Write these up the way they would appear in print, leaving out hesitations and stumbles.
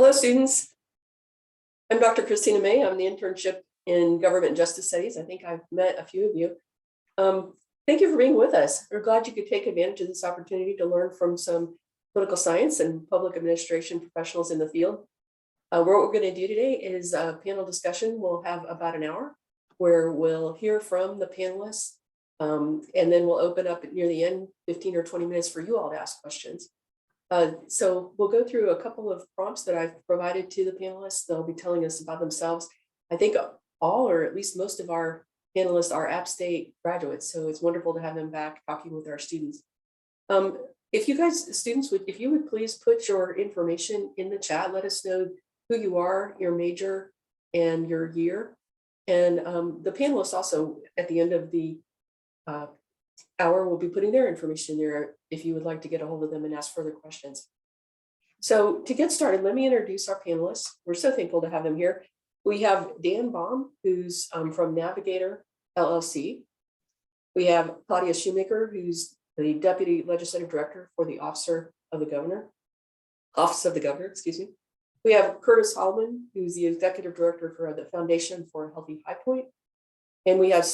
Hello, students. I'm Dr. Christina May. I'm the internship in Government and Justice Studies. I think I've met a few of you. Thank you for being with us. We're glad you could take advantage of this opportunity to learn from some political science and public administration professionals in the field. What we're going to do today is a panel discussion. We'll have about an hour where we'll hear from the panelists, and then we'll open up near the end, 15 or 20 minutes for you all to ask questions. So we'll go through a couple of prompts that I've provided to the panelists. They'll be telling us about themselves. I think all, or at least most of our panelists are App State graduates, so it's wonderful to have them back talking with our students. If you guys, students, if you would please put your information in the chat, let us know who you are, your major, and your year. And the panelists also, at the end of the hour, will be putting their information there if you would like to get a hold of them and ask further questions. So to get started, let me introduce our panelists. We're so thankful to have them here. We have Dan Baum, who's from Navigator LLC. We have Claudia Shoemaker, who's the Deputy Legislative Director for the Office of the Governor, excuse me. We have Curtis Holman, who's the Executive Director for the Foundation for a Healthy High Point. And we have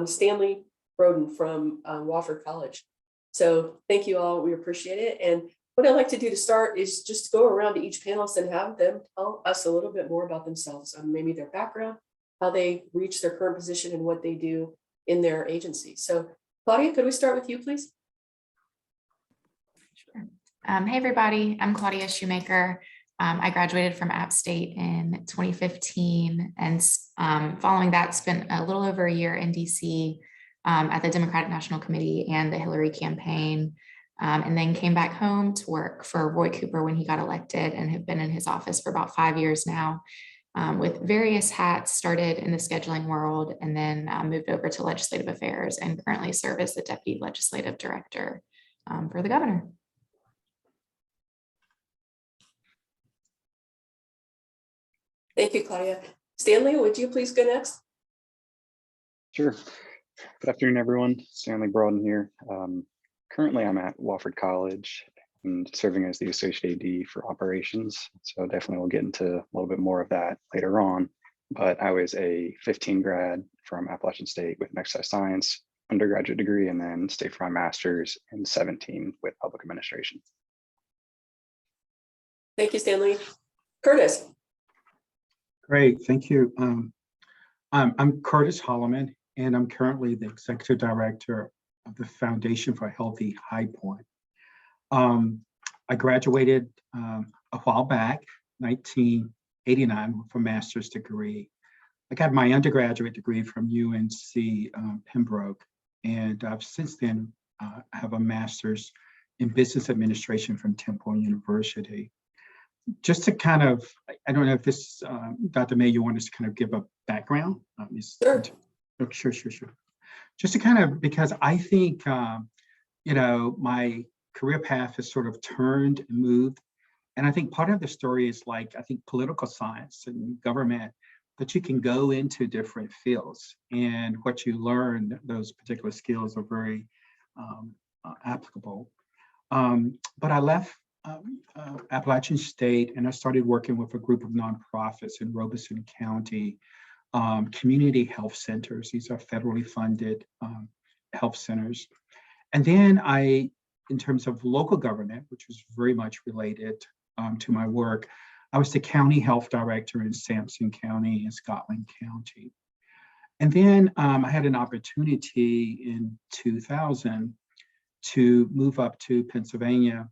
Stanley Broden from Wofford College. So thank you all, we appreciate it. And what I'd like to do to start is just go around to each panelist and have them tell us a little bit more about themselves, maybe their background, how they reach their current position and what they do in their agency. So Claudia, could we start with you, please? Sure. Hey everybody, I'm Claudia Shoemaker. I graduated from App State in 2015 and following that spent a little over a year in DC at the Democratic National Committee and the Hillary campaign, and then came back home to work for Roy Cooper when he got elected and have been in his office for about 5 years now with various hats, started in the scheduling world and then moved over to legislative affairs and currently serve as the Deputy Legislative Director for the governor. Thank you, Claudia. Stanley, would you please go next? Sure. Good afternoon, everyone. Stanley Broden here. Currently, I'm at Wofford College and serving as the Associate AD for Operations. So definitely we'll get into a little bit more of that later on. But I was a 15 grad from Appalachian State with an exercise science undergraduate degree, and then stayed for my master's in 17 with public administration. Thank you, Stanley. Curtis. Great, thank you. I'm Curtis Holloman, and I'm currently the Executive Director of the Foundation for a Healthy High Point. I graduated a while back, 1989, with a master's degree. I got my undergraduate degree from UNC Pembroke, and I've since then have a master's in business administration from Temple University. Just to kind of, I don't know if this, Dr. May, you want us to kind of give a background? Sure. Sure. Just to kind of, because I think, you know, my career path has sort of turned and moved. And I think part of the story is like, I think political science and government, that you can go into different fields and what you learn, those particular skills are very applicable. But I left Appalachian State and I started working with a group of nonprofits in Robeson County, community health centers. These are federally funded health centers. And then in terms of local government, which was very much related to my work, I was the county health director in Sampson County and Scotland County. And then I had an opportunity in 2000 to move up to Pennsylvania,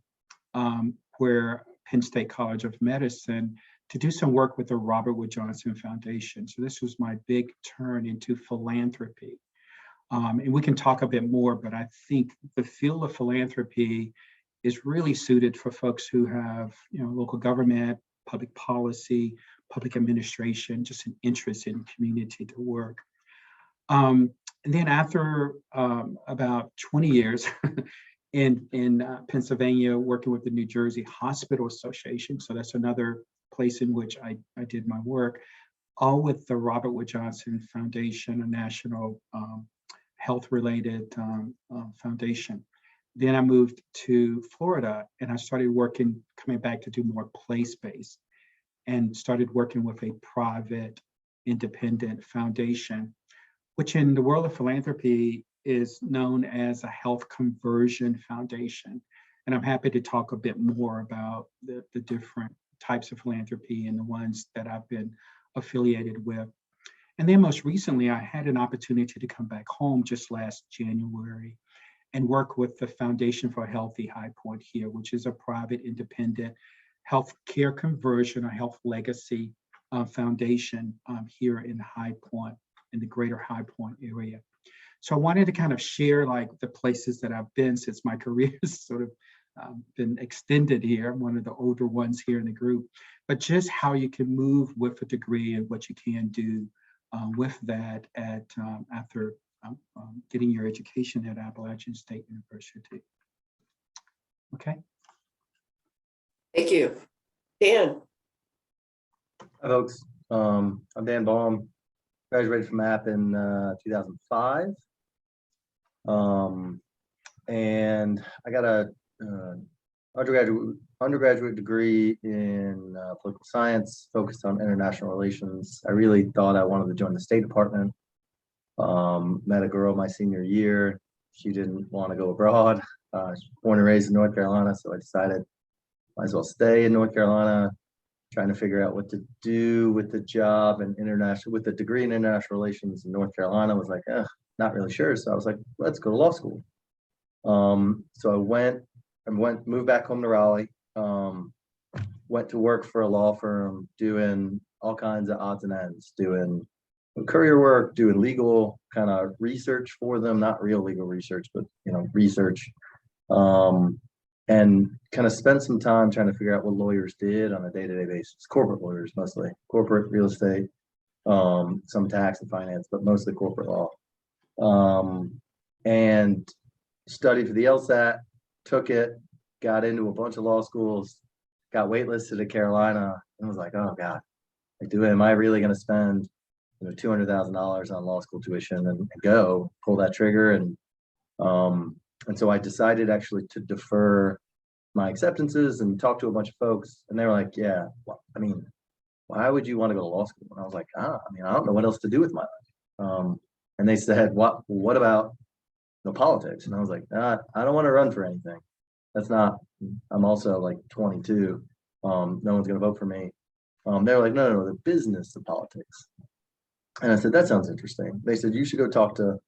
where Penn State College of Medicine, to do some work with the Robert Wood Johnson Foundation. So this was my big turn into philanthropy. And we can talk a bit more, but I think the field of philanthropy is really suited for folks who have, you know, local government, public policy, public administration, just an interest in community to work. And then after about 20 years in Pennsylvania, working with the New Jersey Hospital Association, so that's another place in which I did my work, all with the Robert Wood Johnson Foundation, a national health-related foundation. Then I moved to Florida and I started working, coming back to do more place-based. and started working with a private independent foundation, which in the world of philanthropy is known as a health conversion foundation. And I'm happy to talk a bit more about the different types of philanthropy and the ones that I've been affiliated with. And then most recently, I had an opportunity to come back home just last January and work with the Foundation for a Healthy High Point here, which is a private independent healthcare conversion or health legacy foundation here in High Point, in the greater High Point area. So I wanted to kind of share like the places that I've been since my career has sort of been extended here. I'm one of the older ones here in the group, but just how you can move with a degree and what you can do with that at after getting your education at Appalachian State University. Okay. Thank you. Dan. Hi, folks. I'm Dan Baum, graduated from App in 2005. And I got a undergraduate degree in political science, focused on international relations. I really thought I wanted to join the State Department. Met a girl my senior year. She didn't want to go abroad. She was born and raised in North Carolina, so I decided might as well stay in North Carolina, trying to figure out what to do with the job and with the degree in international relations in North Carolina. I was like, not really sure. So I was like, let's go to law school. So I moved back home to Raleigh, went to work for a law firm doing all kinds of odds and ends, doing courier work, doing legal kind of research for them, not real legal research, but research. And kind of spent some time trying to figure out what lawyers did on a day-to-day basis. Corporate lawyers, mostly corporate real estate, some tax and finance, but mostly corporate law. And studied for the LSAT, took it, got into a bunch of law schools, got waitlisted at Carolina, and was like, oh God, am I really going to spend $200,000 on law school tuition and go pull that trigger? And so I decided actually to defer my acceptances and talk to a bunch of folks, and they were like, yeah, why would you want to go to law school? And I was like, I don't know what else to do with my life. And they said, what about politics? And I was like, I don't want to run for anything. I'm also like 22. No one's going to vote for me. They were like, no, the business of politics. And I said, that sounds interesting. They said, you should go talk to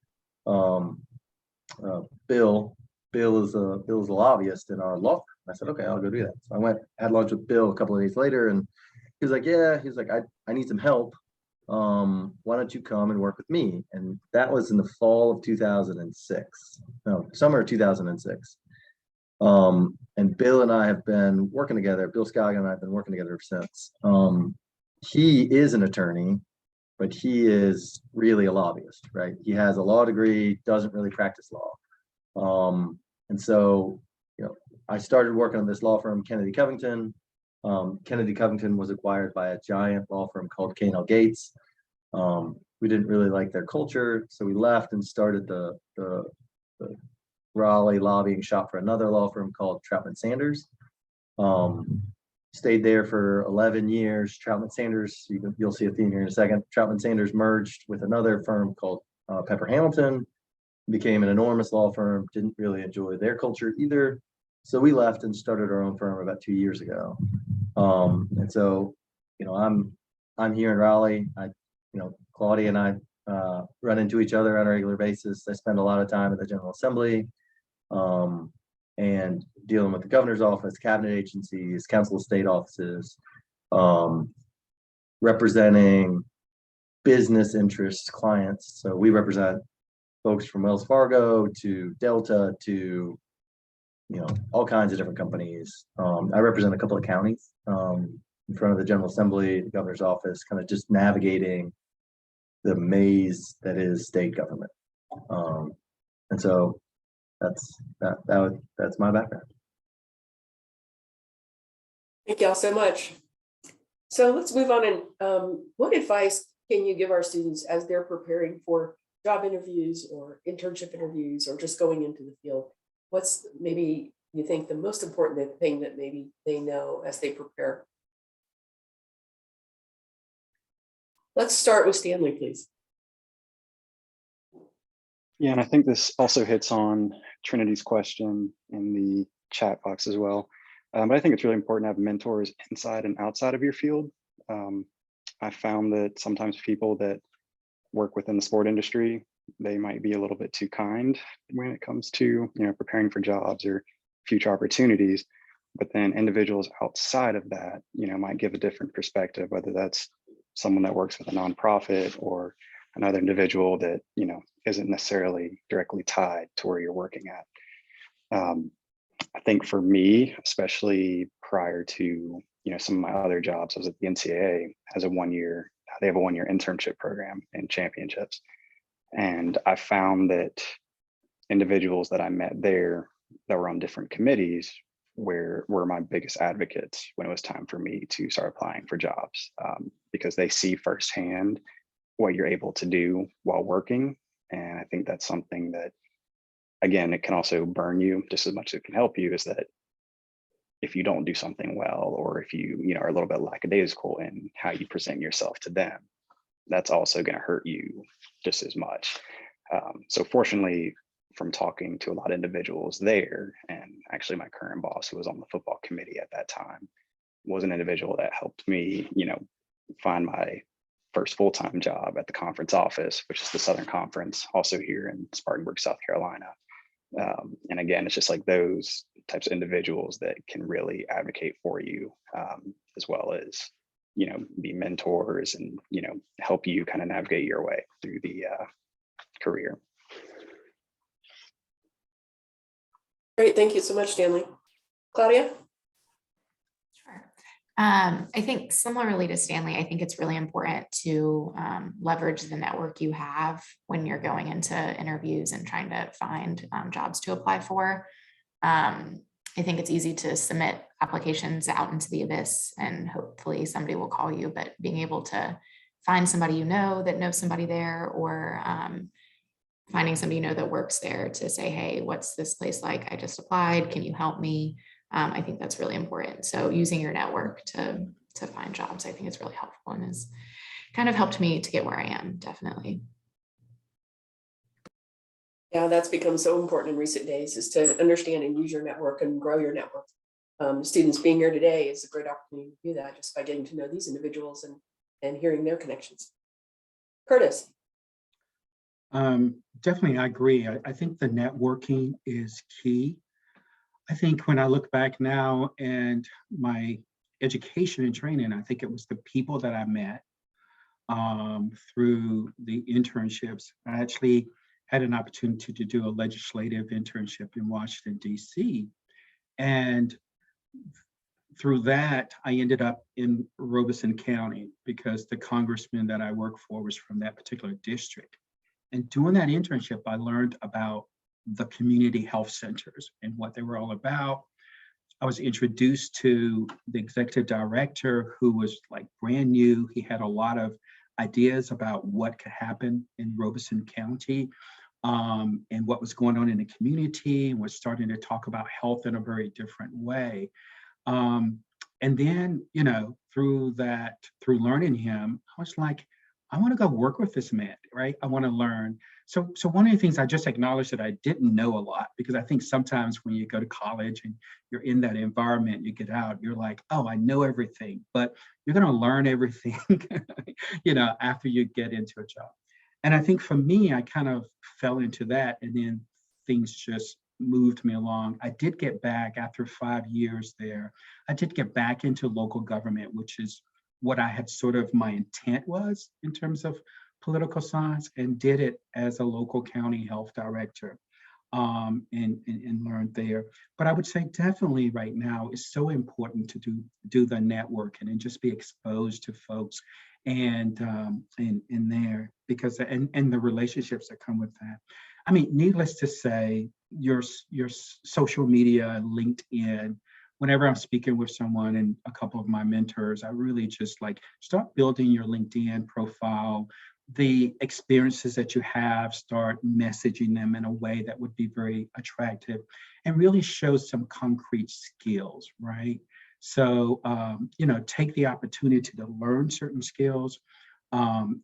Bill. Bill is a lobbyist in our law firm. I said, okay, I'll go do that. So I went, had lunch with Bill a couple of days later, and he was like, I need some help. Why don't you come and work with me? And that was in the fall of 2006. No, summer of 2006. And Bill and I have been working together. Bill Scoggin and I have been working together ever since. He is an attorney, but he is really a lobbyist, right? He has a law degree, doesn't really practice law. And so, I started working on this law firm, Kennedy Covington. Kennedy Covington was acquired by a giant law firm called K&L Gates. We didn't really like their culture, so we left and started the Raleigh lobbying shop for another law firm called Troutman Sanders. Stayed there for 11 years. Troutman Sanders, you'll see a theme here in a second. Troutman Sanders merged with another firm called Pepper Hamilton, became an enormous law firm, didn't really enjoy their culture either. So we left and started our own firm about 2 years ago. And so, I'm here in Raleigh. Claudia and I run into each other on a regular basis. I spend a lot of time at the General Assembly and dealing with the governor's office, cabinet agencies, council of state offices, representing business interests, clients. So we represent folks from Wells Fargo to Delta to all kinds of different companies. I represent a couple of counties in front of the General Assembly, the governor's office, kind of just navigating the maze that is state government. And so that's my background. Thank y'all so much. So let's move on. And what advice can you give our students as they're preparing for job interviews or internship interviews or just going into the field? What's maybe you think the most important thing that maybe they know as they prepare? Let's start with Stanley, please. Yeah, and I think this also hits on Trinity's question in the chat box as well. But I think it's really important to have mentors inside and outside of your field. I found that sometimes people that work within the sport industry, they might be a little bit too kind when it comes to preparing for jobs or future opportunities. But then individuals outside of that, might give a different perspective, whether that's someone that works with a nonprofit or another individual that isn't necessarily directly tied to where you're working at. I think for me, especially prior to some of my other jobs, I was at the NCAA as a 1 year. They have a 1 year internship program in championships, and I found that individuals that I met there that were on different committees were my biggest advocates when it was time for me to start applying for jobs, because they see firsthand what you're able to do while working. And I think that's something that, again, it can also burn you just as much as it can help you, is that if you don't do something well, or if you are a little bit lackadaisical in how you present yourself to them, that's also going to hurt you just as much. So fortunately, from talking to a lot of individuals there, and actually my current boss, who was on the football committee at that time, was an individual that helped me, find my first full-time job at the conference office, which is the Southern Conference, also here in Spartanburg, South Carolina. And again, it's just like those types of individuals that can really advocate for you, as well as, be mentors and, help you kind of navigate your way through the career. Great, thank you so much, Stanley. Claudia? Sure. I think similarly to Stanley, I think it's really important to leverage the network you have when you're going into interviews and trying to find jobs to apply for. I think it's easy to submit applications out into the abyss and hopefully somebody will call you, but being able to find somebody that knows somebody there, or finding somebody that works there to say, hey, what's this place like? I just applied. Can you help me? I think that's really important. So using your network to find jobs, I think it's really helpful and has kind of helped me to get where I am, definitely. Yeah, that's become so important in recent days, is to understand and use your network and grow your network. Students being here today is a great opportunity to do that, just by getting to know these individuals and hearing their connections. Curtis? Definitely, I agree. I think the networking is key. I think when I look back now and my education and training, I think it was the people that I met through the internships. I actually had an opportunity to do a legislative internship in Washington, D.C. And through that, I ended up in Robeson County because the congressman that I worked for was from that particular district. And doing that internship, I learned about the community health centers and what they were all about. I was introduced to the executive director, who was like brand new. He had a lot of ideas about what could happen in Robeson County, and what was going on in the community, and was starting to talk about health in a very different way. And then, through learning him, I was like, I want to go work with this man, right? I want to learn. So one of the things I just acknowledged that I didn't know a lot, because I think sometimes when you go to college and you're in that environment, you get out, you're like, oh, I know everything, but you're going to learn everything, after you get into a job. And I think for me, I kind of fell into that, and then things just moved me along. I did get back after 5 years there. I did get back into local government, which is what I had sort of my intent was in terms of political science, and did it as a local county health director, and learned there. But I would say definitely right now it's so important to do the networking and just be exposed to folks and there, because and the relationships that come with that. I mean, needless to say, your social media, LinkedIn, whenever I'm speaking with someone and a couple of my mentors, I really just like start building your LinkedIn profile, the experiences that you have, start messaging them in a way that would be very attractive and really show some concrete skills, right? So, take the opportunity to learn certain skills,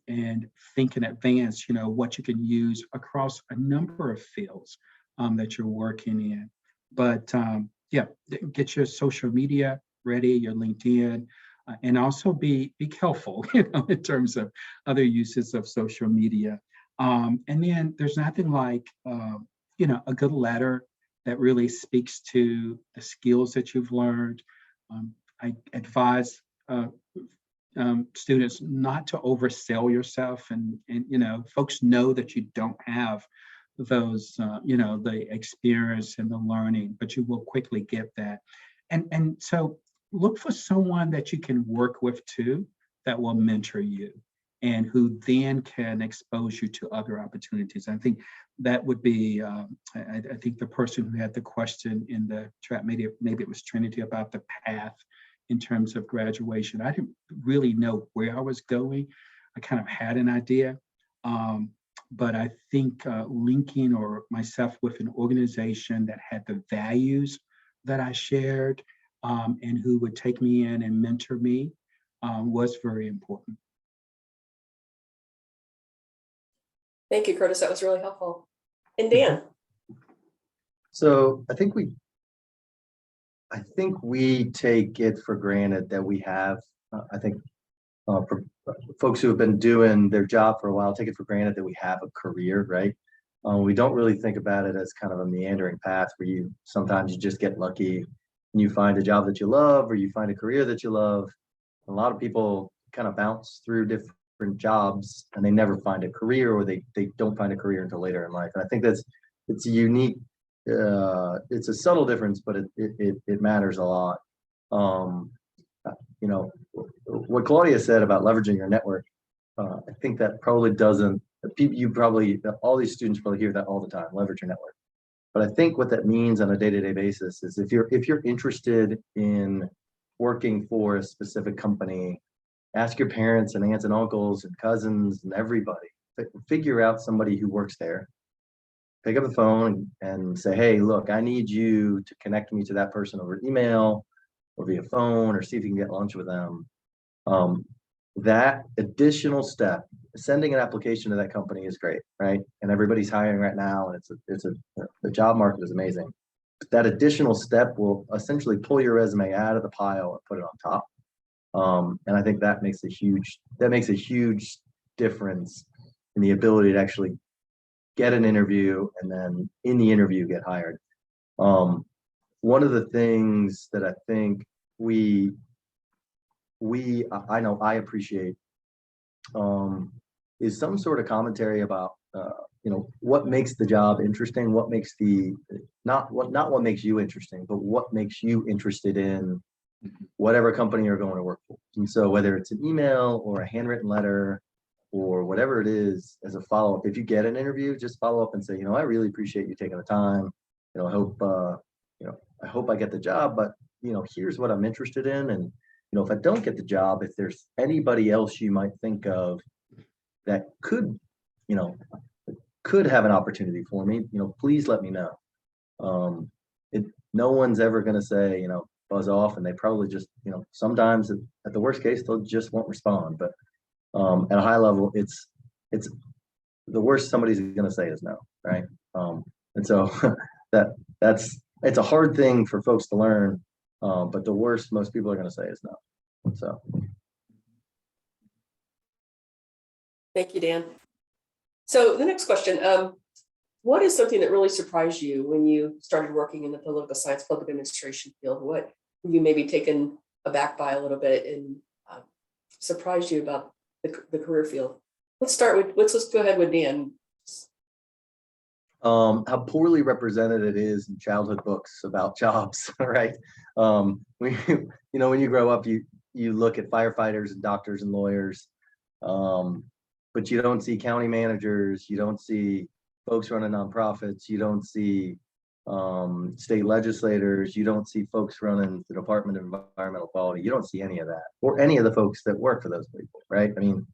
and think in advance, what you can use across a number of fields that you're working in. But yeah, get your social media ready, your LinkedIn, and also be careful, in terms of other uses of social media. And then there's nothing like, a good letter that really speaks to the skills that you've learned. I advise students not to oversell yourself, and folks know that you don't have those, the experience and the learning, but you will quickly get that. And so look for someone that you can work with too, that will mentor you and who then can expose you to other opportunities. I think that would be, I think the person who had the question in the chat, maybe it was Trinity, about the path in terms of graduation. I didn't really know where I was going. I kind of had an idea, but I think linking or myself with an organization that had the values that I shared, and who would take me in and mentor me, was very important. Thank you, Curtis. That was really helpful. And Dan. So I think we take it for granted that we have, for folks who have been doing their job for a while, take it for granted that we have a career, right? We don't really think about it as kind of a meandering path where sometimes you just get lucky and you find a job that you love, or you find a career that you love. A lot of people kind of bounce through different jobs and they never find a career, or they don't find a career until later in life. And I think it's unique. It's a subtle difference, but it matters a lot. What Claudia said about leveraging your network, I think that probably doesn't, all these students probably hear that all the time, leverage your network. But I think what that means on a day-to-day basis is if you're interested in working for a specific company, ask your parents and aunts and uncles and cousins and everybody, figure out somebody who works there. Pick up the phone and say, hey, look, I need you to connect me to that person over email or via phone, or see if you can get lunch with them. That additional step, sending an application to that company, is great, right? And everybody's hiring right now, and the job market is amazing. But that additional step will essentially pull your resume out of the pile and put it on top. And I think that makes a huge difference in the ability to actually get an interview, and then in the interview get hired. One of the things that I think I know I appreciate is some sort of commentary about what makes the job interesting, what makes not what makes you interesting, but what makes you interested in whatever company you're going to work for. And so whether it's an email or a handwritten letter or whatever it is, as a follow-up, if you get an interview, just follow up and say, I really appreciate you taking the time. I hope I get the job, but here's what I'm interested in. And if I don't get the job, if there's anybody else you might think of that could have an opportunity for me, please let me know. No one's ever going to say, buzz off, and they probably just, sometimes at the worst case, they'll just won't respond. But at a high level, it's the worst somebody's going to say is no, right? And so it's a hard thing for folks to learn, but the worst most people are going to say is no. So. Thank you, Dan. So the next question, what is something that really surprised you when you started working in the political science, public administration field? What you may be taken aback by a little bit and surprised you about the career field? Let's go ahead with Dan. How poorly represented it is in childhood books about jobs, right? When you grow up, you look at firefighters and doctors and lawyers, but you don't see county managers, you don't see folks running nonprofits, you don't see state legislators, you don't see folks running the Department of Environmental Quality, you don't see any of that, or any of the folks that work for those people, right? I mean,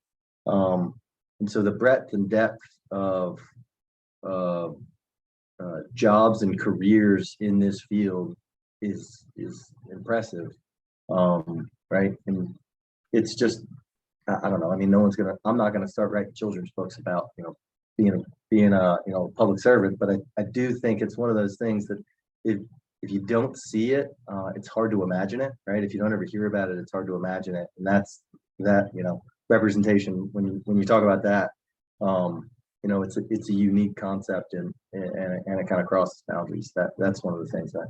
and so the breadth and depth of jobs and careers in this field is impressive, right? And it's just, I don't know. I mean, no one's I'm not gonna start writing children's books about, being a public servant, but I do think it's one of those things that if you don't see it, it's hard to imagine it, right? If you don't ever hear about it, it's hard to imagine it. And that's that, representation, when you talk about that, it's a unique concept, and it kind of crosses boundaries. That's one of the things that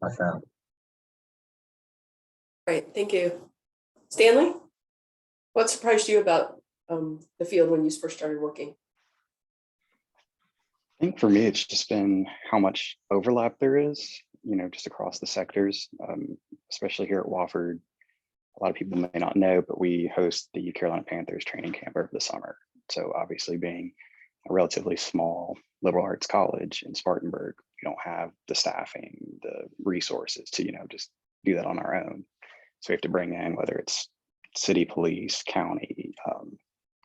I found. Great, thank you. Stanley, what surprised you about the field when you first started working? I think for me, it's just been how much overlap there is, just across the sectors, especially here at Wofford. A lot of people may not know, but we host the Carolina Panthers training camp over the summer. So obviously, being a relatively small liberal arts college in Spartanburg, we don't have the staffing, the resources to, just do that on our own. So we have to bring in, whether it's city police, county,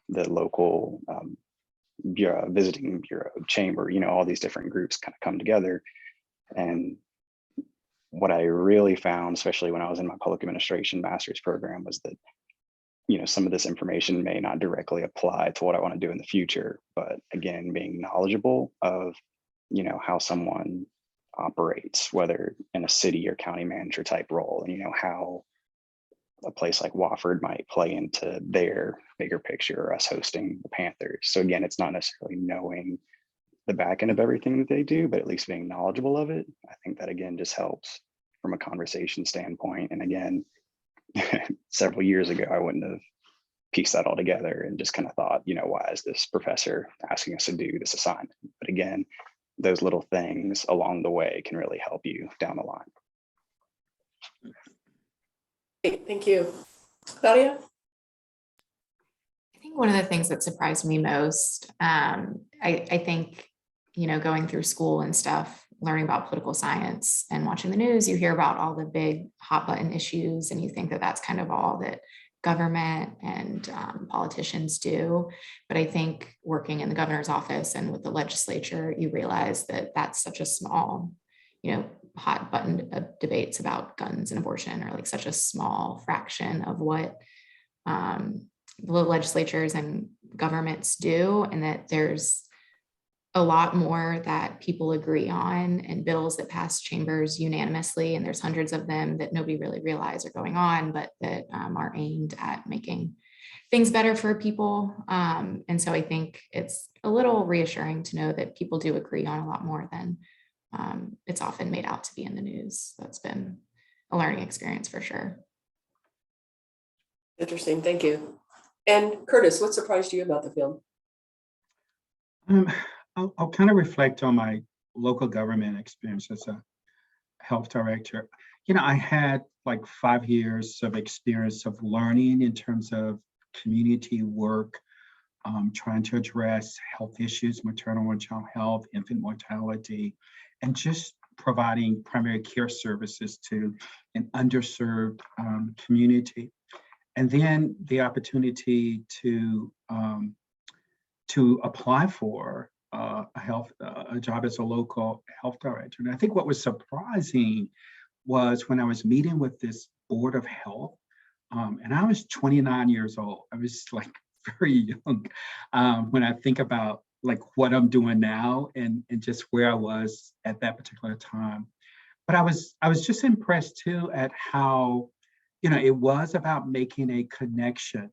the local bureau, visiting bureau, chamber, all these different groups kind of come together. And what I really found, especially when I was in my public administration master's program, was that, some of this information may not directly apply to what I want to do in the future. But again, being knowledgeable of, how someone operates, whether in a city or county manager type role, and, how a place like Wofford might play into their bigger picture, or us hosting the Panthers. So again, it's not necessarily knowing the back end of everything that they do, but at least being knowledgeable of it. I think that again just helps from a conversation standpoint. And again, several years ago, I wouldn't have pieced that all together and just kind of thought, why is this professor asking us to do this assignment? But again, those little things along the way can really help you down the line. Great, thank you. Claudia? I think one of the things that surprised me most, I think, going through school and stuff, learning about political science and watching the news, you hear about all the big hot button issues, and you think that that's kind of all that government and politicians do. But I think working in the governor's office and with the legislature, you realize that that's such a small, hot button debates about guns and abortion are like such a small fraction of what the legislatures and governments do, and that there's a lot more that people agree on, and bills that pass chambers unanimously, and there's hundreds of them that nobody really realizes are going on, but that are aimed at making things better for people. And so I think it's a little reassuring to know that people do agree on a lot more than it's often made out to be in the news. That's been a learning experience for sure. Interesting, thank you. And Curtis, what surprised you about the field? I'll kind of reflect on my local government experience as a health director. I had like 5 years of experience of learning in terms of community work, trying to address health issues, maternal and child health, infant mortality, and just providing primary care services to an underserved community. And then the opportunity to apply for a job as a local health director. And I think what was surprising was when I was meeting with this board of health, and I was 29 years old. I was like very young when I think about like what I'm doing now and just where I was at that particular time. But I was just impressed too at how, it was about making a connection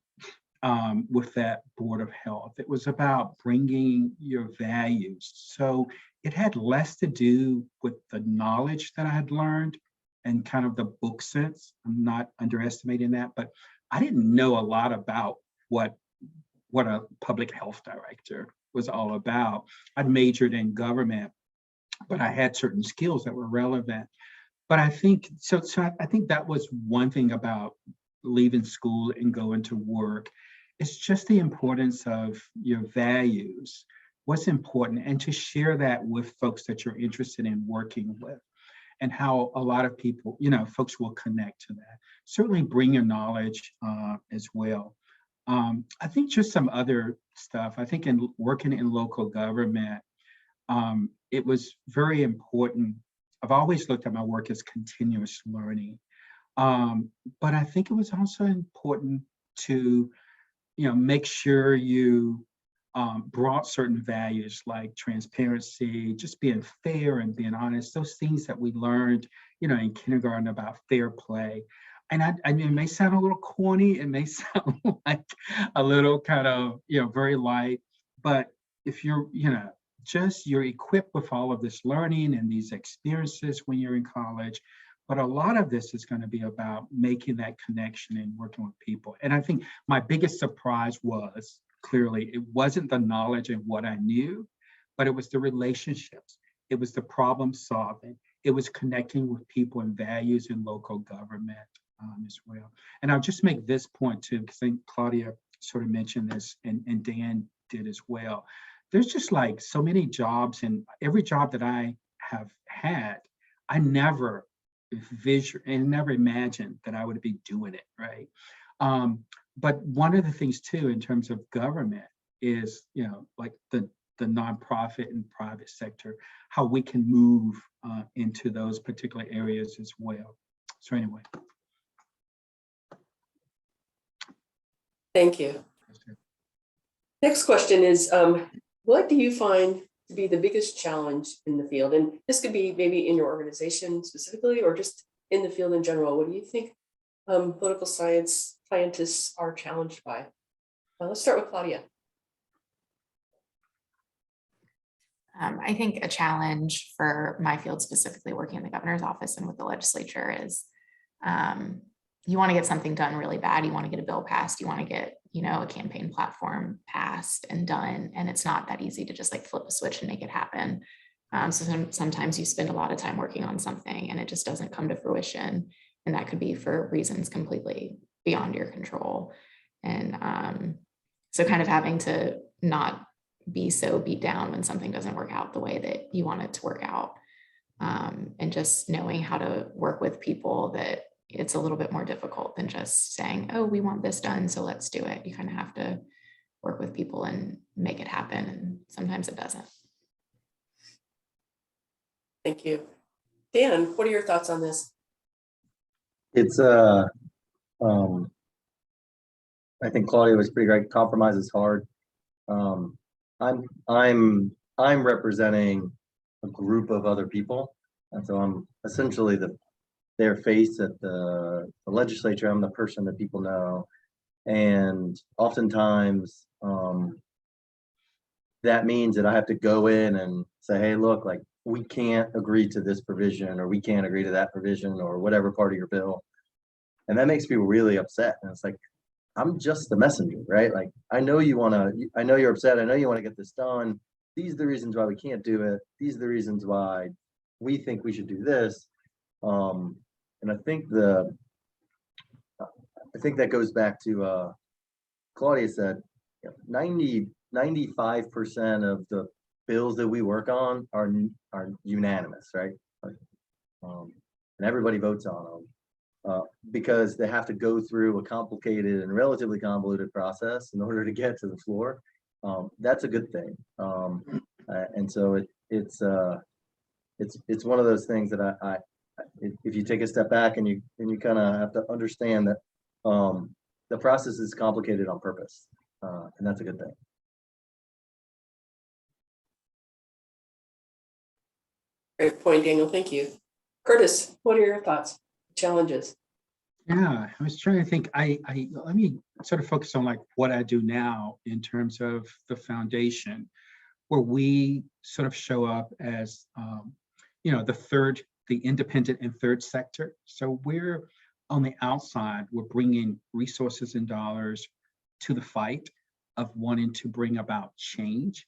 with that board of health. It was about bringing your values. So it had less to do with the knowledge that I had learned and kind of the book sense. I'm not underestimating that, but I didn't know a lot about what a public health director was all about. I'd majored in government, but I had certain skills that were relevant. But I think so I think that was one thing about leaving school and going to work. It's just the importance of your values, what's important, and to share that with folks that you're interested in working with, and how a lot of people, folks will connect to that. Certainly bring your knowledge as well. I think just some other stuff. I think in working in local government, it was very important. I've always looked at my work as continuous learning. But I think it was also important to, make sure you brought certain values like transparency, just being fair and being honest, those things that we learned, in kindergarten about fair play. And I mean, it may sound a little corny, it may sound like a little kind of, very light, but if you're, you're equipped with all of this learning and these experiences when you're in college, but a lot of this is going to be about making that connection and working with people. And I think my biggest surprise was, clearly, it wasn't the knowledge and what I knew, but it was the relationships. It was the problem solving. It was connecting with people and values in local government as well. And I'll just make this point too, because I think Claudia sort of mentioned this and Dan did as well. There's just like so many jobs, and every job that I have had, I never never imagined that I would be doing it, right? But one of the things too, in terms of government is, like the nonprofit and private sector, how we can move into those particular areas as well. So anyway. Thank you. Next question is, what do you find to be the biggest challenge in the field? And this could be maybe in your organization specifically, or just in the field in general. What do you think political scientists are challenged by? Let's start with Claudia. I think a challenge for my field, specifically working in the governor's office and with the legislature, is you want to get something done really bad. You want to get a bill passed. You want to get, a campaign platform passed and done. And it's not that easy to just like flip a switch and make it happen. So sometimes you spend a lot of time working on something and it just doesn't come to fruition. And that could be for reasons completely beyond your control. And so kind of having to not be so beat down when something doesn't work out the way that you want it to work out. And just knowing how to work with people, that it's a little bit more difficult than just saying, oh, we want this done, so let's do it. You kind of have to work with people and make it happen. And sometimes it doesn't. Thank you. Dan, what are your thoughts on this? It's I think Claudia was pretty right. Compromise is hard. I'm representing a group of other people, and so I'm essentially their face at the legislature. I'm the person that people know, and oftentimes that means that I have to go in and say, hey, look, like, we can't agree to this provision, or we can't agree to that provision, or whatever part of your bill. And that makes people really upset. And it's like, I'm just the messenger, right? Like, I know I know you're upset. I know you want to get this done. These are the reasons why we can't do it. These are the reasons why we think we should do this. And I think that goes back to Claudia said, 95% of the bills that we work on are unanimous, right? And everybody votes on them because they have to go through a complicated and relatively convoluted process in order to get to the floor. That's a good thing. And so it's one of those things that if you take a step back and you kind of have to understand that the process is complicated on purpose, and that's a good thing. Great point, Daniel. Thank you. Curtis, what are your thoughts? Challenges? Yeah, I was trying to think. Let me sort of focus on like what I do now in terms of the foundation, where we sort of show up as the independent and third sector. So we're on the outside. We're bringing resources and dollars to the fight of wanting to bring about change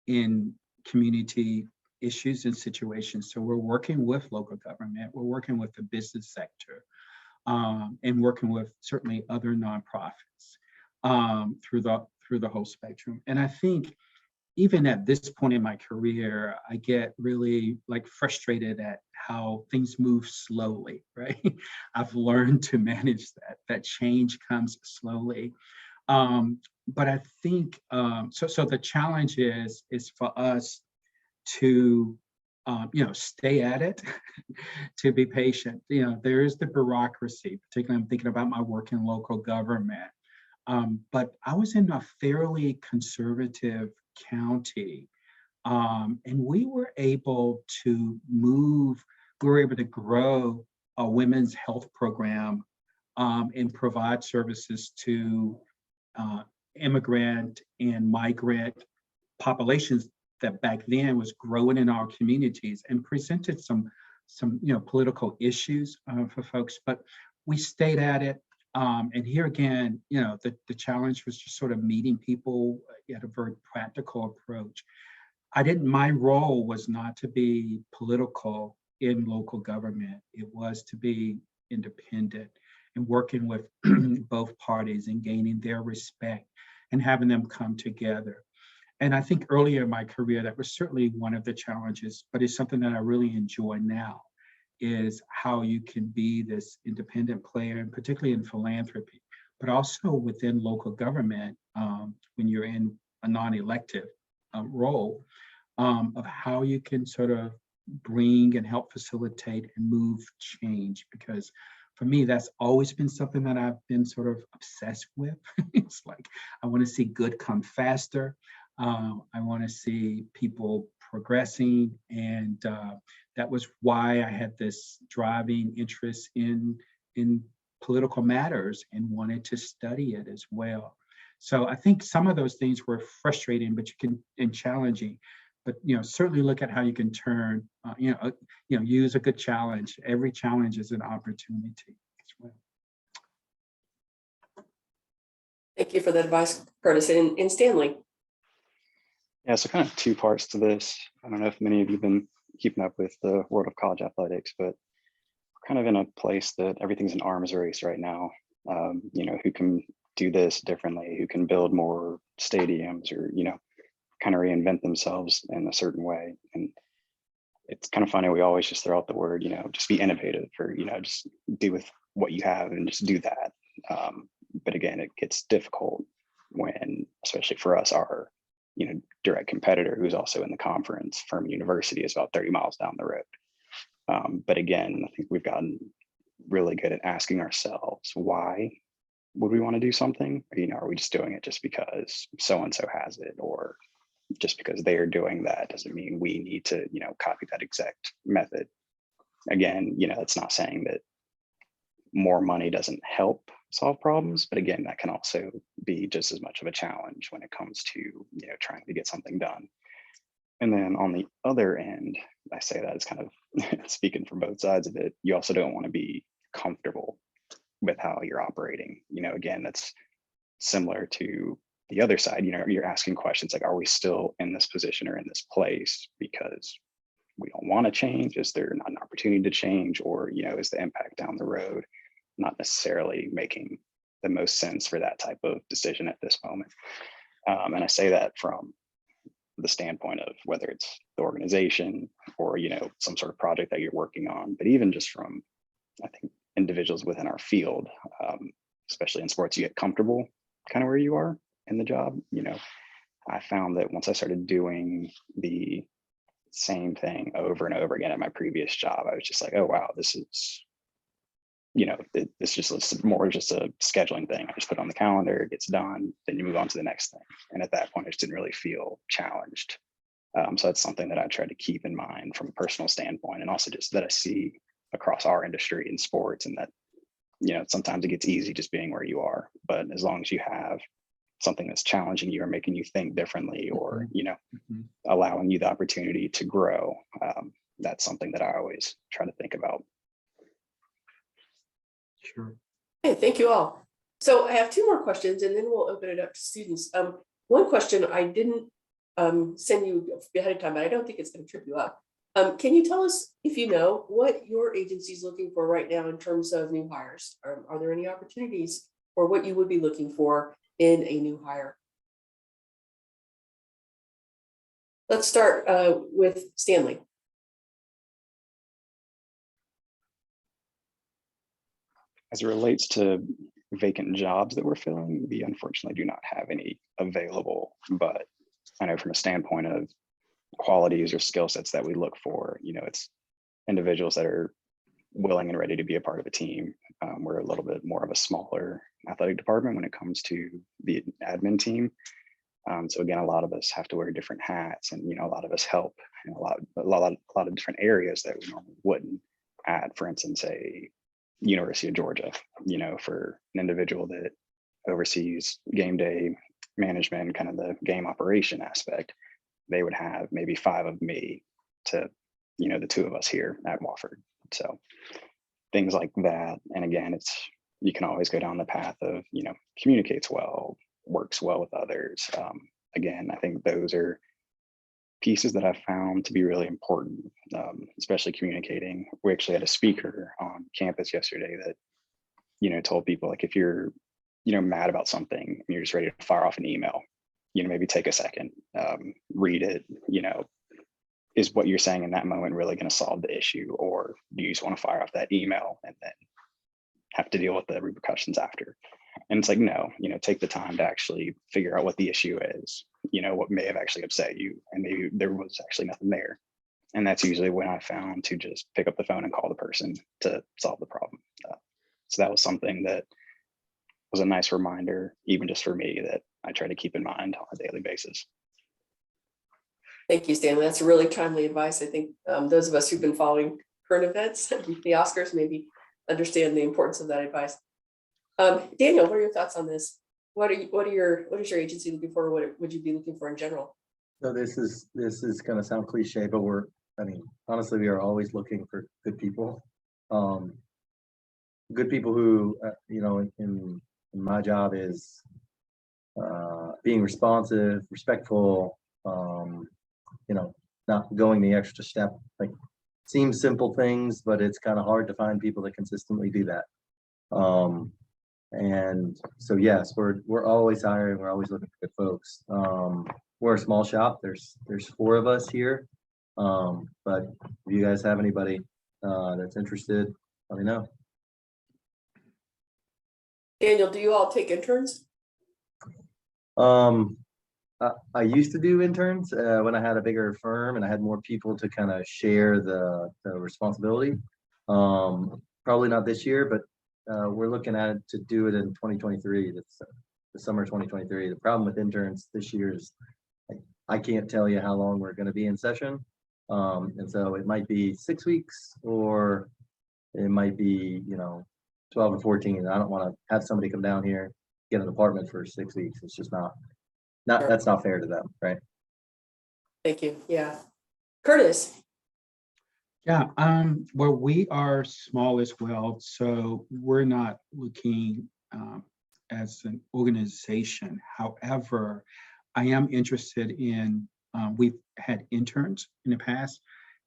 in community issues and situations. So we're working with local government. We're working with the business sector. And working with certainly other nonprofits through the whole spectrum. And I think even at this point in my career, I get really like frustrated at how things move slowly, right? I've learned to manage that change comes slowly. But I think, so the challenge is for us to stay at it, to be patient. There is the bureaucracy, particularly I'm thinking about my work in local government. But I was in a fairly conservative county. And we were able to grow a women's health program and provide services to immigrant and migrant populations that back then was growing in our communities and presented some political issues for folks, but we stayed at it. And here again, the challenge was just sort of meeting people at a very practical approach. My role was not to be political in local government. It was to be independent and working with both parties and gaining their respect and having them come together. And I think earlier in my career, that was certainly one of the challenges, but it's something that I really enjoy now, is how you can be this independent player, and particularly in philanthropy, but also within local government when you're in a non-elective role, of how you can sort of bring and help facilitate and move change. Because for me, that's always been something that I've been sort of obsessed with. It's like, I want to see good come faster. I want to see people progressing. And that was why I had this driving interest in political matters and wanted to study it as well. So I think some of those things were frustrating, and challenging. But certainly look at how you can turn, use a good challenge. Every challenge is an opportunity as well. Thank you for that advice, Curtis. And Stanley. Yeah, so kind of two parts to this. I don't know if many of you have been keeping up with the world of college athletics, but we're kind of in a place that everything's an arms race right now. Who can do this differently, who can build more stadiums, or kind of reinvent themselves in a certain way. And it's kind of funny, we always just throw out the word, just be innovative, or just do with what you have and just do that. But again, it gets difficult when, especially for us, our direct competitor, who's also in the conference, Furman University, is about 30 miles down the road. But again, I think we've gotten really good at asking ourselves, why would we want to do something? Are we just doing it just because so-and-so has it, or just because they are doing that doesn't mean we need to, copy that exact method. Again, it's not saying that more money doesn't help solve problems, but again, that can also be just as much of a challenge when it comes to, trying to get something done. And then on the other end, I say that as kind of speaking from both sides of it, you also don't want to be comfortable with how you're operating. Again, that's similar to the other side. You're asking questions like, are we still in this position or in this place because we don't want to change? Is there not an opportunity to change? Or, is the impact down the road not necessarily making the most sense for that type of decision at this moment? And I say that from the standpoint of whether it's the organization or, some sort of project that you're working on, but even just from, I think, individuals within our field, especially in sports, you get comfortable kind of where you are in the job. I found that once I started doing the same thing over and over again at my previous job, I was just like, oh, wow, this is, it's just more just a scheduling thing. I just put it on the calendar, it gets done, then you move on to the next thing. And at that point, I just didn't really feel challenged. So that's something that I try to keep in mind from a personal standpoint, and also just that I see across our industry in sports, and that, sometimes it gets easy just being where you are. But as long as you have something that's challenging you or making you think differently, or, allowing you the opportunity to grow, that's something that I always try to think about. Sure. Hey, thank you all. So I have two more questions, and then we'll open it up to students. One question I didn't send you ahead of time, but I don't think it's going to trip you up. Can you tell us, if you know, what your agency is looking for right now in terms of new hires? Are there any opportunities, or what you would be looking for in a new hire? Let's start with Stanley. As it relates to vacant jobs that we're filling, we unfortunately do not have any available, but I know from a standpoint of qualities or skill sets that we look for, it's individuals that are willing and ready to be a part of a team. We're a little bit more of a smaller athletic department when it comes to the admin team. So again, a lot of us have to wear different hats, and a lot of us help in a lot of different areas that we normally wouldn't at, for instance, a University of Georgia. For an individual that oversees game day management, kind of the game operation aspect, they would have maybe 5 of me to the 2 of us here at Wofford. So things like that. And again, you can always go down the path of communicates well, works well with others. Again, I think those are pieces that I've found to be really important, especially communicating. We actually had a speaker on campus yesterday that told people, like, if you're mad about something and you're just ready to fire off an email, maybe take a second, read it. Is what you're saying in that moment really going to solve the issue, or do you just want to fire off that email and then have to deal with the repercussions after? And it's like, no, take the time to actually figure out what the issue is, what may have actually upset you, and maybe there was actually nothing there. And that's usually when I found to just pick up the phone and call the person to solve the problem. So that was something that was a nice reminder, even just for me, that I try to keep in mind on a daily basis. Thank you, Stanley. That's really timely advice. I think those of us who've been following current events, the Oscars, maybe understand the importance of that advice. Daniel, what are your thoughts on this? What is your agency looking for? What would you be looking for in general? So this is going to sound cliche, but honestly, we are always looking for good people. Good people who, in my job is being responsive, respectful, not going the extra step. Like, seems simple things, but it's kind of hard to find people that consistently do that. And so, yes, we're always hiring. We're always looking for good folks. We're a small shop. There's 4 of us here. But if you guys have anybody that's interested, let me know. Daniel, do you all take interns? I used to do interns when I had a bigger firm and I had more people to kind of share the responsibility. Probably not this year, but we're looking at it to do it in 2023. That's the summer 2023. The problem with interns this year is I can't tell you how long we're going to be in session. And so it might be 6 weeks, or it might be 12 or 14. I don't want to have somebody come down here, get an apartment for 6 weeks. It's just not that's not fair to them, right? Thank you. Yeah. Curtis. Yeah, well, we are small as well, so we're not looking as an organization. However, I am interested in, we've had interns in the past,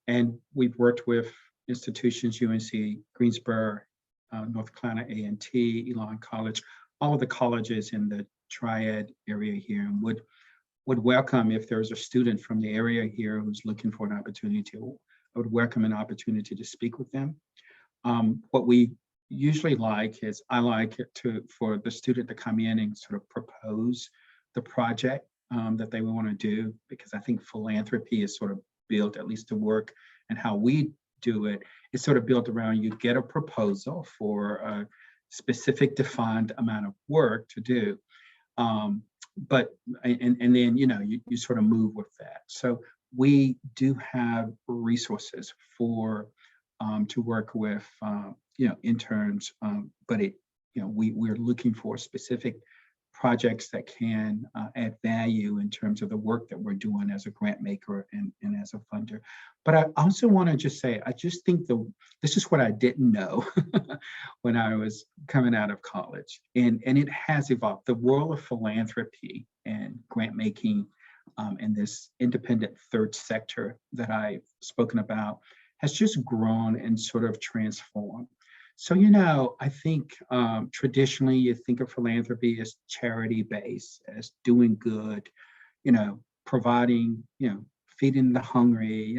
and we've worked with institutions, UNC, Greensboro, North Carolina A&T, Elon College, all of the colleges in the Triad area here, and would welcome, if there's a student from the area here who's looking for an opportunity, I would welcome an opportunity to speak with them. What we usually like is, I like it for the student to come in and sort of propose the project that they want to do, because I think philanthropy is sort of built, at least to work and how we do it, it's sort of built around, you get a proposal for a specific defined amount of work to do. But then you sort of move with that. So we do have resources for to work with interns, but we're looking for specific projects that can add value in terms of the work that we're doing as a grant maker and as a funder. But I also want to just say, I just think this is what I didn't know when I was coming out of college, and it has evolved. The world of philanthropy and grant making and this independent third sector that I've spoken about has just grown and sort of transformed. So, I think traditionally you think of philanthropy as charity-based, as doing good, providing, feeding the hungry,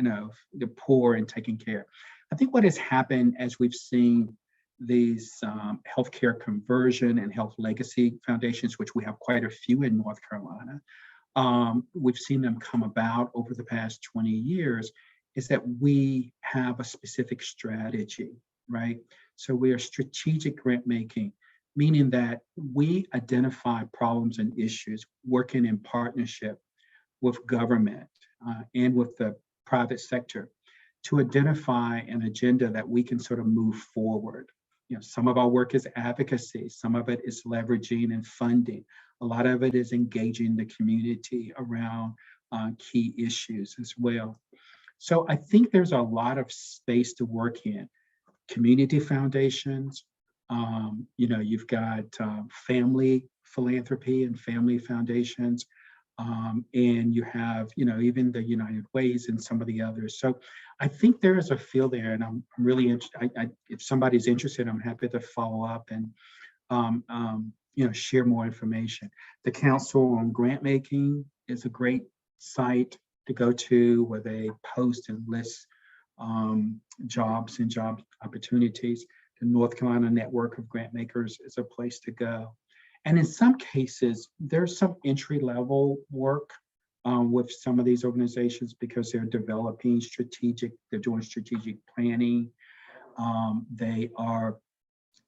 the poor, and taking care. I think what has happened as we've seen these healthcare conversion and health legacy foundations, which we have quite a few in North Carolina, we've seen them come about over the past 20 years, is that we have a specific strategy, right? So we are strategic grant making meaning that we identify problems and issues working in partnership with government and with the private sector to identify an agenda that we can sort of move forward. You know, some of our work is advocacy, some of it is leveraging and funding. A lot of it is engaging the community around key issues as well. So I think there's a lot of space to work in. Community foundations, you know, you've got family philanthropy and family foundations, and you have, you know, even the United Ways and some of the others. So I think there is a field there, and I'm really interested. If somebody's interested, I'm happy to follow up and you know, share more information. The Council on Grant Making is a great site to go to where they post and list jobs and job opportunities. The North Carolina Network of Grant Makers is a place to go. And in some cases, there's some entry-level work with some of these organizations because they're developing they're doing strategic planning. They are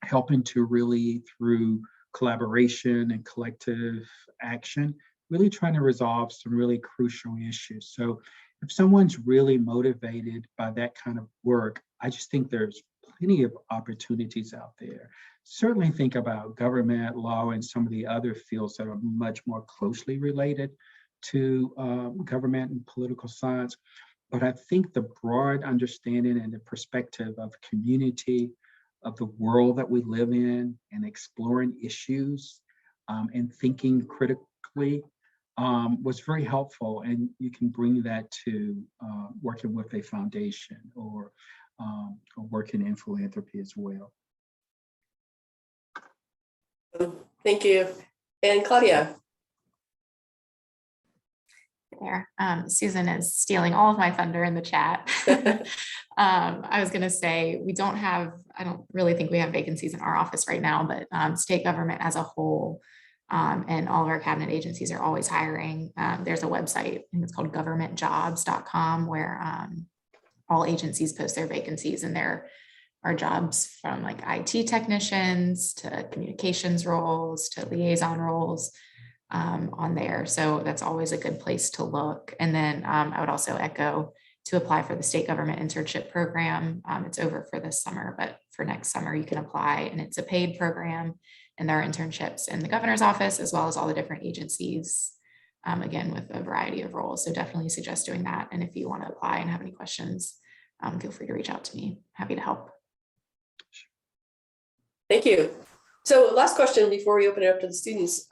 helping to really, through collaboration and collective action, really trying to resolve some really crucial issues. So if someone's really motivated by that kind of work, I just think there's plenty of opportunities out there. Certainly think about government, law, and some of the other fields that are much more closely related to government and political science. But I think the broad understanding and the perspective of community, of the world that we live in, and exploring issues and thinking critically was very helpful. And you can bring that to working with a foundation or working in philanthropy as well. Thank you. And Claudia. There. Susan is stealing all of my thunder in the chat. I was going to say, I don't really think we have vacancies in our office right now, but state government as a whole and all of our cabinet agencies are always hiring. There's a website, I think it's called governmentjobs.com, where all agencies post their vacancies, and there are jobs from like IT technicians to communications roles to liaison roles on there. So that's always a good place to look. And then I would also echo to apply for the state government internship program. It's over for this summer, but for next summer you can apply, and it's a paid program, and there are internships in the governor's office as well as all the different agencies, again, with a variety of roles. So definitely suggest doing that. And if you want to apply and have any questions, feel free to reach out to me. Happy to help. Thank you. So last question before we open it up to the students.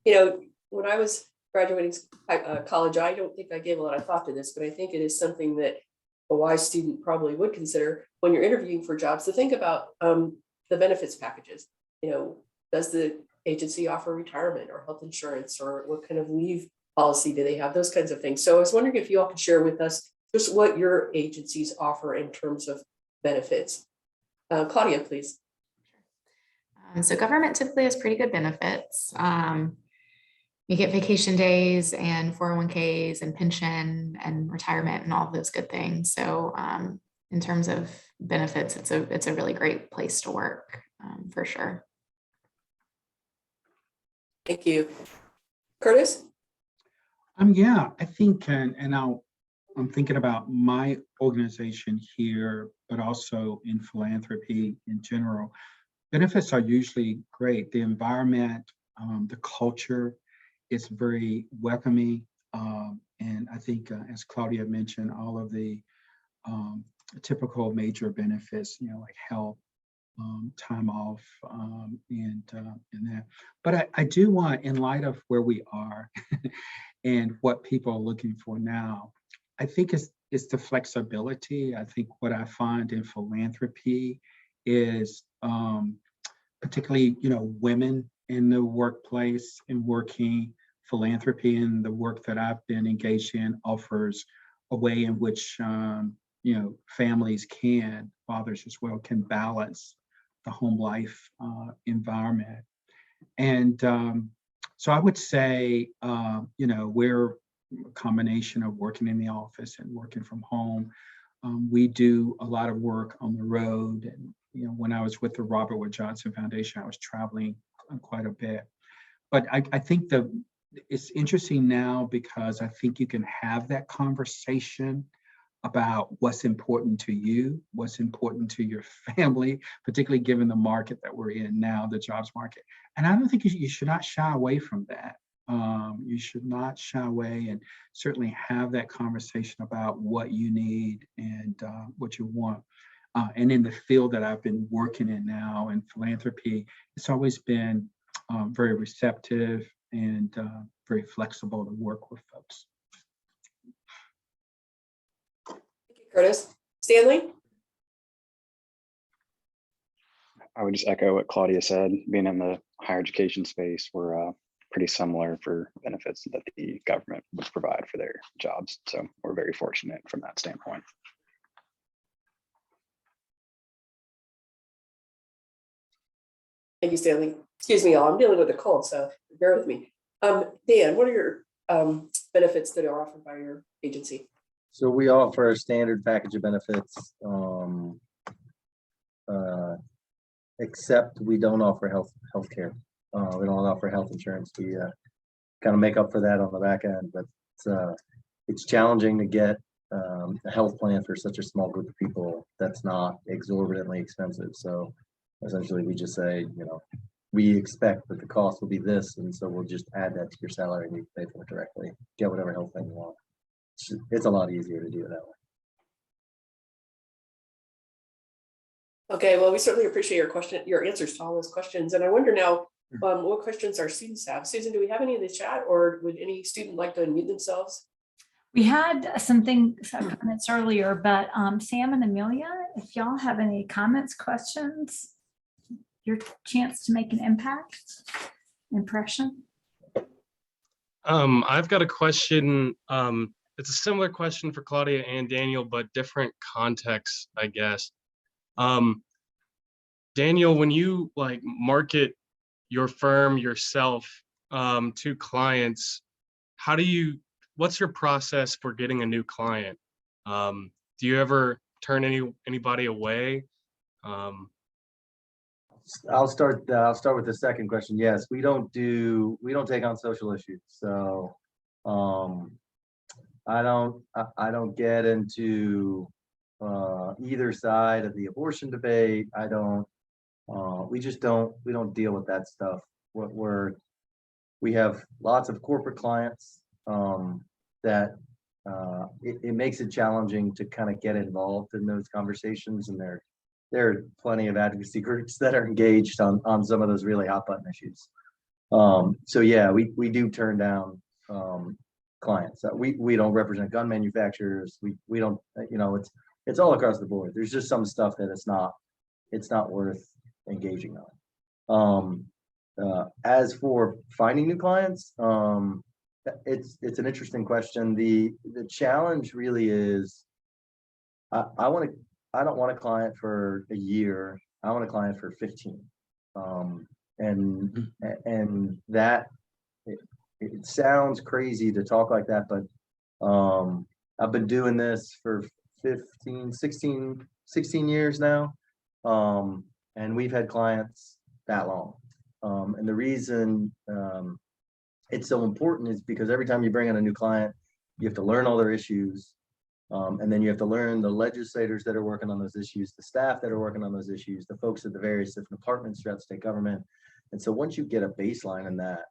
You know, when I was graduating college, I don't think I gave a lot of thought to this, but I think it is something that a wise student probably would consider when you're interviewing for jobs, to think about the benefits packages. You know, does the agency offer retirement or health insurance, or what kind of leave policy do they have? Those kinds of things. So I was wondering if you all could share with us just what your agencies offer in terms of benefits. Claudia, please. So government typically has pretty good benefits. You get vacation days and 401ks and pension and retirement and all of those good things. So in terms of benefits, it's a really great place to work for sure. Thank you. Curtis? Yeah, I think, and I'm thinking about my organization here, but also in philanthropy in general. Benefits are usually great. The environment, the culture is very welcoming. And I think, as Claudia mentioned, all of the typical major benefits, you know, like health, time off, and that. But I do want, in light of where we are and what people are looking for now, I think it's the flexibility. I think what I find in philanthropy is particularly, you know, women in the workplace and working. Philanthropy and the work that I've been engaged in offers a way in which you know, families can, fathers as well, can balance the home life environment. And so I would say, you know, we're a combination of working in the office and working from home. We do a lot of work on the road, and you know, one when I was with the Robert Wood Johnson Foundation, I was traveling quite a bit. But I think it's interesting now because I think you can have that conversation about what's important to you, what's important to your family, particularly given the market that we're in now, the jobs market. And I don't think you should not shy away from that. You should not shy away and certainly have that conversation about what you need and what you want. And in the field that I've been working in now in philanthropy, it's always been very receptive and very flexible to work with folks. Curtis. Stanley? I would just echo what Claudia said. Being in the higher education space, we're pretty similar for benefits that the government would provide for their jobs. So we're very fortunate from that standpoint. Thank you, Stanley. Excuse me, y'all. I'm dealing with a cold, so bear with me. Dan, what are your benefits that are offered by your agency? So we offer a standard package of benefits, except we don't offer healthcare. We don't offer health insurance. We kind of make up for that on the back end, but it's challenging to get a health plan for such a small group of people that's not exorbitantly expensive. So essentially, we just say, we expect that the cost will be this, and so we'll just add that to your salary and you can pay for it directly. Get whatever health plan you want. It's a lot easier to do it that way. Okay, well, we certainly appreciate your answers to all those questions. And I wonder now, what questions our students have. Susan, do we have any in the chat, or would any student like to unmute themselves? We had some comments earlier, but Sam and Amelia, if y'all have any comments, questions, your chance to make an impression. I've got a question. It's a similar question for Claudia and Daniel, but different context, I guess. Daniel, when you market your firm yourself to clients, what's your process for getting a new client? Do you ever turn anybody away? I'll start with the second question. Yes, we don't take on social issues. So I don't get into either side of the abortion debate. We don't deal with that stuff. We have lots of corporate clients that it makes it challenging to kind of get involved in those conversations, and there are plenty of advocacy groups that are engaged on some of those really hot button issues. So yeah, we do turn down clients. We don't represent gun manufacturers. We don't, it's all across the board. There's just some stuff that it's not worth engaging on. As for finding new clients, it's an interesting question. The challenge really is, I don't want a client for a year. I want a client for 15. And that it sounds crazy to talk like that, but I've been doing this for 16 years now. And we've had clients that long. And the reason it's so important is because every time you bring in a new client, you have to learn all their issues. And then you have to learn the legislators that are working on those issues, the staff that are working on those issues, the folks at the various different departments throughout the state government. And so once you get a baseline in that,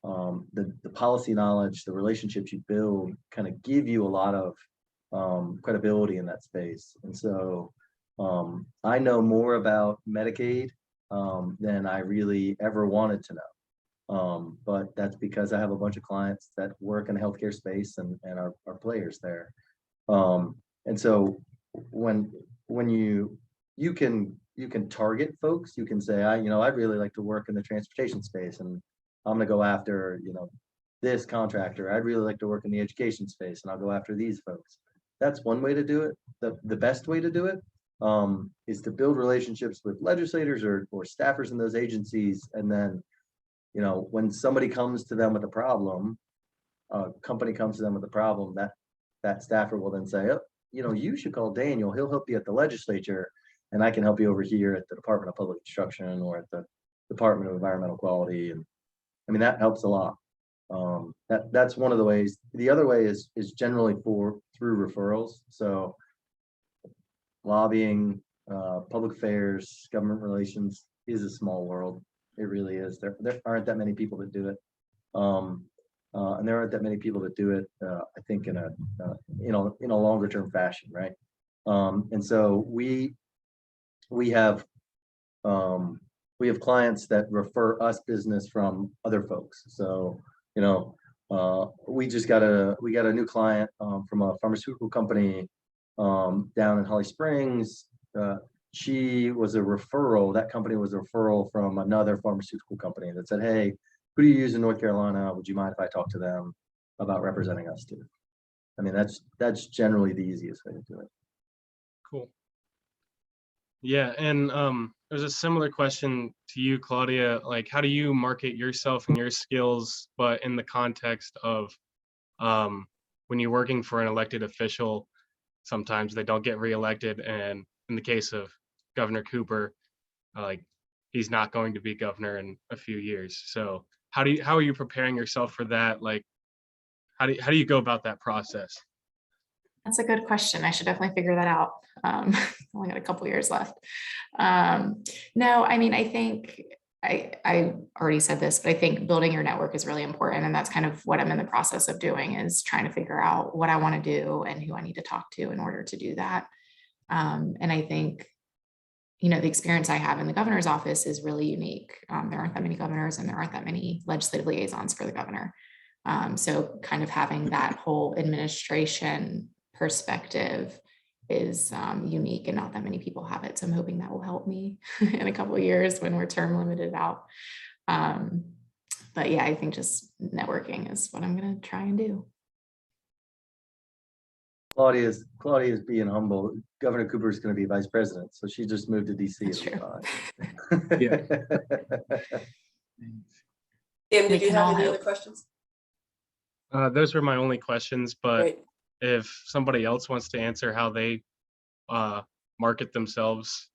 the policy knowledge, the relationships you build kind of give you a lot of credibility in that space. And so I know more about Medicaid than I really ever wanted to know. But that's because I have a bunch of clients that work in the healthcare space and are players there. And so when you can target folks, you can say, I'd really like to work in the transportation space, and I'm going to go after, this contractor. I'd really like to work in the education space, and I'll go after these folks. That's one way to do it. The best way to do it is to build relationships with legislators or staffers in those agencies. And then, when somebody comes to them with a problem, a company comes to them with a problem, that staffer will then say, oh, you should call Daniel. He'll help you at the legislature. and I can help you over here at the Department of Public Instruction or at the Department of Environmental Quality. And I mean, that helps a lot. That's one of the ways. The other way is generally through referrals. So lobbying, public affairs, government relations is a small world. It really is. There aren't that many people that do it. And there aren't that many people that do it, I think in a longer term fashion, right? And so we have clients that refer us business from other folks. So, we got a new client from a pharmaceutical company down in Holly Springs. She was a referral. That company was a referral from another pharmaceutical company that said, "Hey, who do you use in North Carolina? Would you mind if I talk to them about representing us too?" I mean, that's generally the easiest way to do it. Cool. Yeah, and there's a similar question to you, Claudia. Like, how do you market yourself and your skills, but in the context of when you're working for an elected official, sometimes they don't get reelected, and in the case of Governor Cooper, like he's not going to be governor in a few years. So how are you preparing yourself for that? Like, how do you go about that process? That's a good question. I should definitely figure that out. Only got a couple years left. No, I mean, I think I already said this, but I think building your network is really important. And that's kind of what I'm in the process of doing, is trying to figure out what I want to do and who I need to talk to in order to do that. And I think, the experience I have in the governor's office is really unique. There aren't that many governors and there aren't that many legislative liaisons for the governor. So kind of having that whole administration perspective is unique, and not that many people have it. So I'm hoping that will help me in a couple of years when we're term limited out. But yeah, I think just networking is what I'm going to try and do. Claudia's being humble. Governor Cooper is going to be vice president, so she just moved to DC. That's true. Yeah. Sam, We did you can have all any hope. other questions? Those were my only questions, but Great. if somebody else wants to answer how they market themselves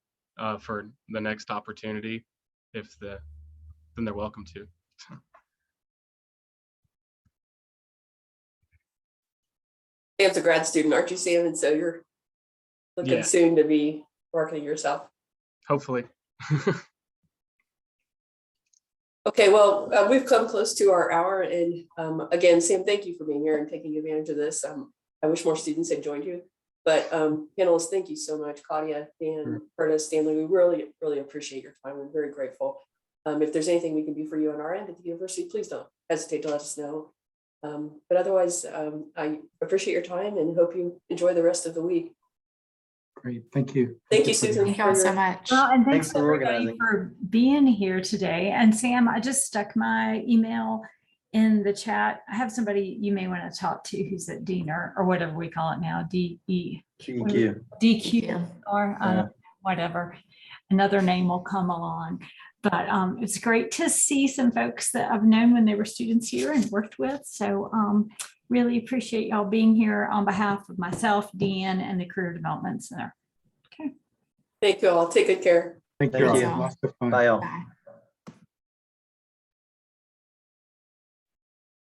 for the next opportunity, then they're welcome to. Sam's a grad student, aren't you, Sam? And so you're looking Yeah. soon to be marketing yourself. Hopefully. Okay, well, we've come close to our hour, and again, Sam, thank you for being here and taking advantage of this. I wish more students had joined you, but panelists, thank you so much. Claudia, Dan, Curtis, Stanley, we really, really appreciate your time. We're very grateful. If there's anything we can do for you on our end at the university, please don't hesitate to let us know. But otherwise, I appreciate your time and hope you enjoy the rest of the week. Great, thank you. Thank you, for the- Susan. Thank you all so much. Well, and Thanks thanks for everybody organizing. for being here today. And Sam, I just stuck my email in the chat. I have somebody you may want to talk to who's at Dean or whatever we call it now, DQ or whatever. Another name will come along. But it's great to see some folks that I've known when they were students here and worked with. So really appreciate y'all being here on behalf of myself, Dan, and the Career Development Center. Okay. Thank you all. Take good care. Thank Thank you all. you. Lots of fun. Bye, y'all. Bye.